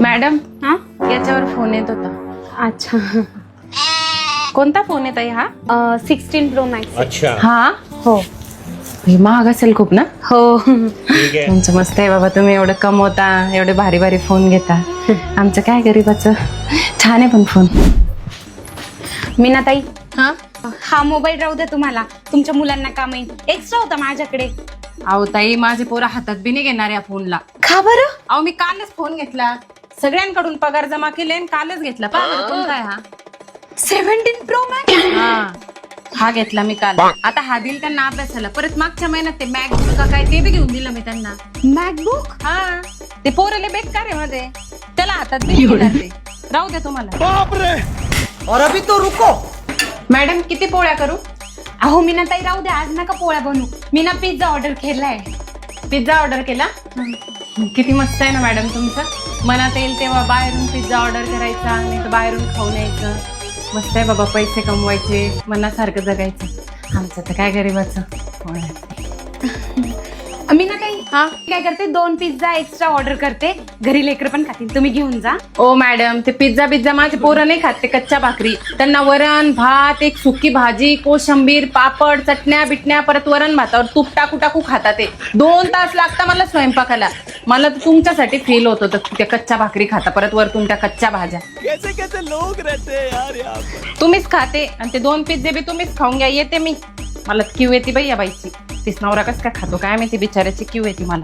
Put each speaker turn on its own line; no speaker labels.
Madam
हा
याच्यावर phone येत होता.
अच्छा.
कोणता फोन येत आहे हा?
16 Pro Max.
अच्छा
हा
हो
हे महाग असेल खूप ना.
हो.
ठीक है.
तुमचं मस्त आहे बाबा, तुम्ही एवढं कमवता, एवढे भारी भारी फोन घेता. आमचं काय गरीबाचं. छान आहे पण फोन.
मीनाताई,
हा
हा मोबाईल राहू द्या, तुम्हाला तुमच्या मुलांना काम येईल. एक्स्ट्रा होता माझ्याकडे.
अहो ताई, माझे पोरं हातात बी नाही घेणार या फोनला.
का बरं?
अहो मी कालच फोन घेतला, सगळ्यांकडून पगार जमा केले आणि कालच घेतला. पहा कोणता आहे हा?
17 Pro Max.
हा घेतला मी काल. आता हा दिल त्यांना अभ्यासाला. परत मागच्या महिन्यात ते मॅकबुक का काय ते बी घेऊन दिलं मी त्यांना.
मॅकबुक.
हा ते पोरले बेकार आहे मध्ये, त्याला हातात बी घेणार ते. राहू द्या तुम्हाला.
और अभी तो रुको.
मॅडम किती पोळ्या करू?
अहो मीनाताई, राहू द्या, आज नका पोळ्या बनवू. मी ना पिझ्झा ऑर्डर केलाय.
पिझ्झा ऑर्डर केला? किती मस्त आहे ना मॅडम तुमचं. मनात येईल तेव्हा बाहेरून पिझ्झा ऑर्डर करायचा, नाही तर बाहेरून खाऊन यायचं. मस्त आहे बाबा, पैसे कमवायचे, मनासारखं जगायचं. आमचं तर काय गरीबाचं.
मीनाताई, हा काय करते, 2 पिझ्झा एक्स्ट्रा ऑर्डर करते. घरी लेकर पण खातील, तुम्ही घेऊन जा.
ओ मॅडम, ते पिझ्झा बिझ्झा माझे पोरं नाही खात, ते कच्च्या भाकरी. त्यांना वरण भात, एक सुकी भाजी, कोशिंबीर, पापड, चटण्या बिटण्या, परत वरण भातावर तूप टाकू टाकू खाता. ते 2 तास लागता मला स्वयंपाकाला. मला तर तुमच्यासाठी फील होत होतं, त्या कच्च्या भाकरी खाता, परत वर तुमच्या कच्च्या भाज्या.
कैसे कैसे लोग रहते हैं यार यहाँ पे.
तुम्हीच खाते आणि ते 2 पिझ्झे बी तुम्हीच खाऊन घ्या. येते मी. मला क्यू येते बाई या बाईची. तीच नवरा कस काय खातो काय माहिती, बिचाऱ्याची क्यू येते मला.